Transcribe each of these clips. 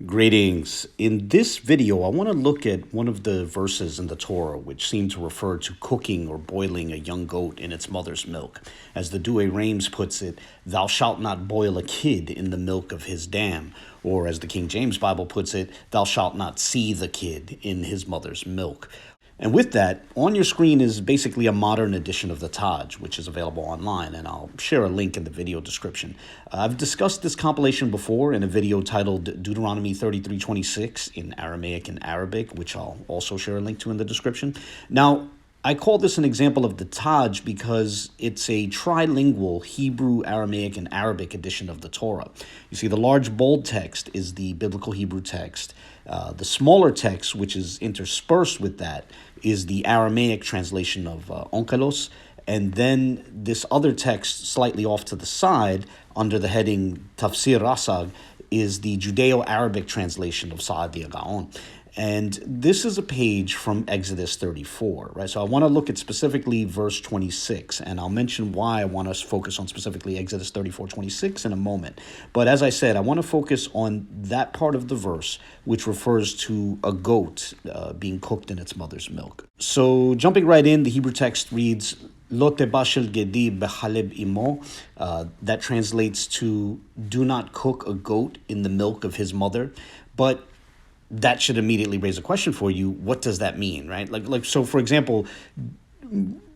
Greetings. In this video, I want to look at one of the verses in the Torah which seem to refer to cooking or boiling a young goat in its mother's milk. As the Douay-Rheims puts it, "Thou shalt not boil a kid in the milk of his dam." Or as the King James Bible puts it, "Thou shalt not seethe a kid in his mother's milk." And with that, on your screen is basically a modern edition of the Taj, which is available online, and I'll share a link in the video description. I've discussed this compilation before in a video titled Deuteronomy 33:26 in Aramaic and Arabic, which I'll also share a link to in the description. Now, I call this an example of the Taj because it's a trilingual Hebrew, Aramaic, and Arabic edition of the Torah. You see, the large bold text is the biblical Hebrew text. The smaller text, which is interspersed with that, is the Aramaic translation of Onqelos. And then this other text slightly off to the side, under the heading Tafsir Rasag, is the Judeo-Arabic translation of Saadia Gaon. And this is a page from Exodus 34, right? So I want to look at specifically verse 26, and I'll mention why I want us to focus on specifically Exodus 34:26 in a moment. But as I said, I want to focus on that part of the verse which refers to a goat being cooked in its mother's milk. So jumping right in, the Hebrew text reads, Lo tebashel gedi bechaleb imo. That translates to, do not cook a goat in the milk of his mother. But that should immediately raise a question for you. What does that mean, right? So for example,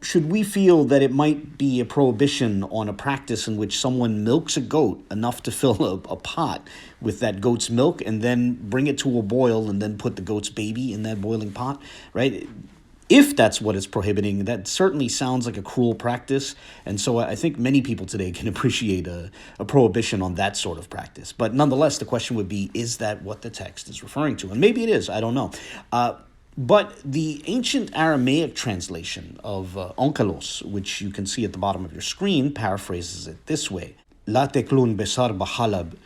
should we feel that it might be a prohibition on a practice in which someone milks a goat enough to fill a pot with that goat's milk and then bring it to a boil and then put the goat's baby in that boiling pot, right? If that's what it's prohibiting, that certainly sounds like a cruel practice. And so I think many people today can appreciate a prohibition on that sort of practice. But nonetheless, the question would be, is that what the text is referring to? And maybe it is, I don't know. But the ancient Aramaic translation of Onqelos, which you can see at the bottom of your screen, paraphrases it this way. La teklun besar b'halab,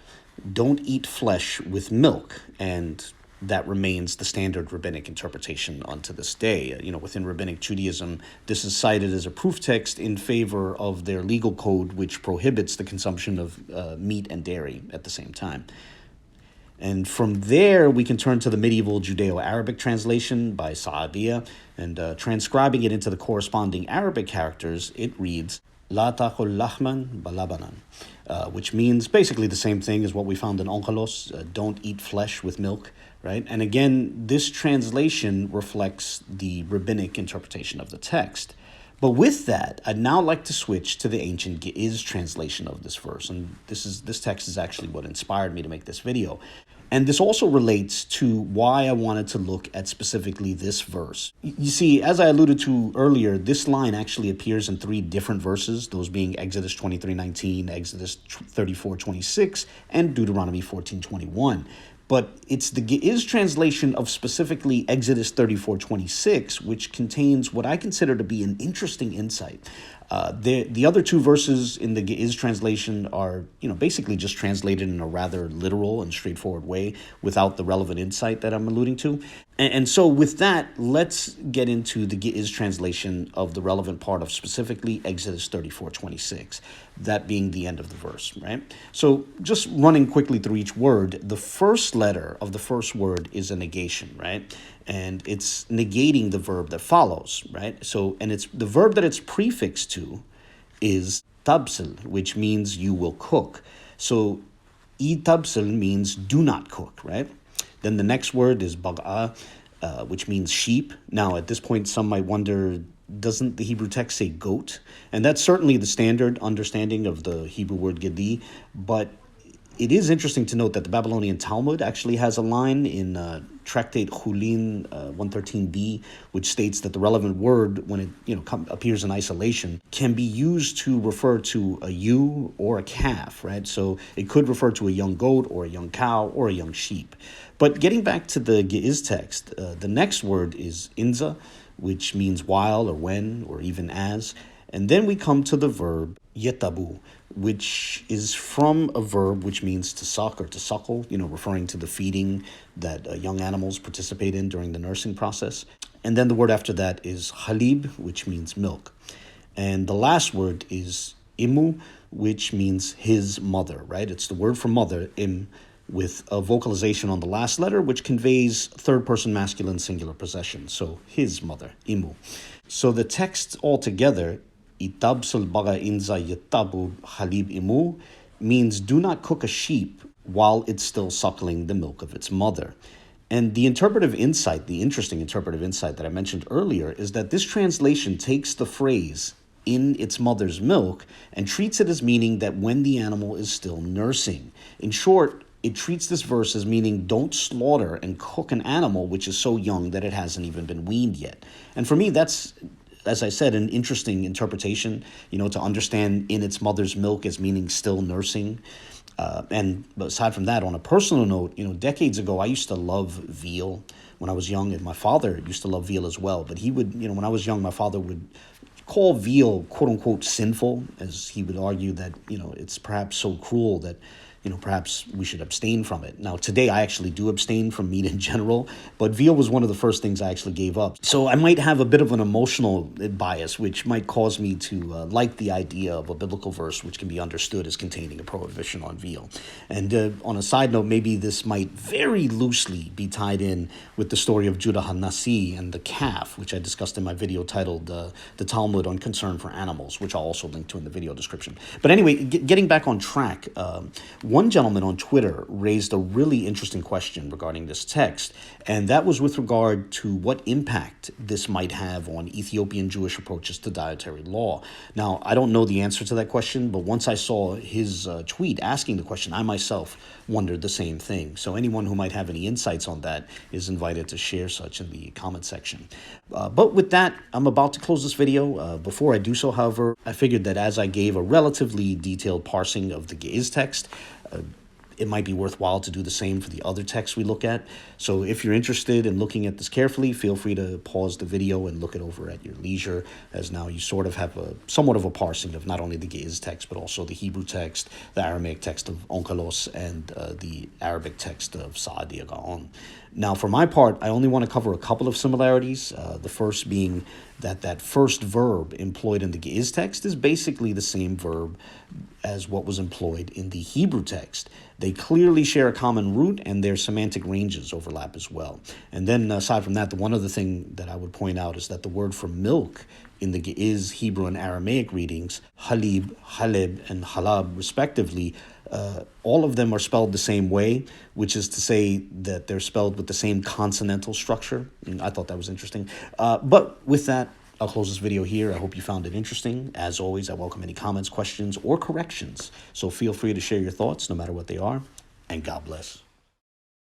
don't eat flesh with milk. And that remains the standard rabbinic interpretation unto this day. Within rabbinic Judaism, this is cited as a proof text in favor of their legal code, which prohibits the consumption of meat and dairy at the same time. And from there, we can turn to the medieval Judeo-Arabic translation by Saadia, and transcribing it into the corresponding Arabic characters, it reads, La tachol lachman balabanan, which means basically the same thing as what we found in Onqelos, don't eat flesh with milk, right? And again, this translation reflects the rabbinic interpretation of the text. But with that, I'd now like to switch to the ancient Ge'ez translation of this verse. And this text is actually what inspired me to make this video. And this also relates to why I wanted to look at specifically this verse. You see, as I alluded to earlier, this line actually appears in three different verses, those being Exodus 23:19, Exodus 34:26, and Deuteronomy 14:21. But it's the Ge'ez translation of specifically Exodus 34:26, which contains what I consider to be an interesting insight. The other two verses in the Ge'ez translation are, basically just translated in a rather literal and straightforward way without the relevant insight that I'm alluding to. And so with that, let's get into the Ge'ez translation of the relevant part of specifically Exodus 34:26, that being the end of the verse, right? So just running quickly through each word, the first letter of the first word is a negation, right? And it's negating the verb that follows, right? So, and it's the verb that it's prefixed to is tabsel, which means you will cook. So, tabsel means do not cook, right? Then the next word is bag'a, which means sheep. Now, at this point, some might wonder, doesn't the Hebrew text say goat? And that's certainly the standard understanding of the Hebrew word gedi, but it is interesting to note that the Babylonian Talmud actually has a line in tractate Ḥulin 113b, which states that the relevant word, when it appears in isolation, can be used to refer to a ewe or a calf, right? So it could refer to a young goat or a young cow or a young sheep. But getting back to the Ge'ez text, the next word is inza, which means while or when or even as. And then we come to the verb yetabu, which is from a verb which means to suck or to suckle, referring to the feeding that young animals participate in during the nursing process. And then the word after that is halib, which means milk. And the last word is imu, which means his mother, right? It's the word for mother, im, with a vocalization on the last letter, which conveys third-person masculine singular possession. So his mother, imu. So the text altogether, itabsul baga inza yitabu halib imu, means do not cook a sheep while it's still suckling the milk of its mother. And the interpretive insight, the interesting interpretive insight that I mentioned earlier, is that this translation takes the phrase in its mother's milk and treats it as meaning that when the animal is still nursing. In short, it treats this verse as meaning don't slaughter and cook an animal which is so young that it hasn't even been weaned yet. And for me, that's, as I said, an interesting interpretation, to understand in its mother's milk as meaning still nursing. And aside from that, on a personal note, decades ago, I used to love veal when I was young, and my father used to love veal as well. But he would, when I was young, my father would call veal, quote unquote, sinful, as he would argue that, it's perhaps so cruel that, perhaps we should abstain from it. Now, today I actually do abstain from meat in general, but veal was one of the first things I actually gave up. So I might have a bit of an emotional bias, which might cause me to like the idea of a biblical verse which can be understood as containing a prohibition on veal. And on a side note, maybe this might very loosely be tied in with the story of Judah HaNasi and the calf, which I discussed in my video titled The Talmud on Concern for Animals, which I'll also link to in the video description. But anyway, getting back on track, one gentleman on Twitter raised a really interesting question regarding this text, and that was with regard to what impact this might have on Ethiopian Jewish approaches to dietary law. Now, I don't know the answer to that question, but once I saw his tweet asking the question, I myself wondered the same thing. So anyone who might have any insights on that is invited to share such in the comment section. But with that, I'm about to close this video. Before I do so, however, I figured that as I gave a relatively detailed parsing of the Ge'ez text, it might be worthwhile to do the same for the other texts we look at. So if you're interested in looking at this carefully, feel free to pause the video and look it over at your leisure, as now you sort of have somewhat of a parsing of not only the Ge'ez text, but also the Hebrew text, the Aramaic text of Onqelos, and the Arabic text of Saadia Gaon. Now, for my part, I only want to cover a couple of similarities. The first being that first verb employed in the Ge'ez text is basically the same verb as what was employed in the Hebrew text. They clearly share a common root, and their semantic ranges overlap as well. And then, aside from that, the one other thing that I would point out is that the word for milk in the Ge'ez, Hebrew, and Aramaic readings, halib, haleb, and halab, respectively, all of them are spelled the same way, which is to say that they're spelled with the same consonantal structure. And I thought that was interesting. But with that, I'll close this video here. I hope you found it interesting. As always, I welcome any comments, questions, or corrections. So feel free to share your thoughts, no matter what they are. And God bless.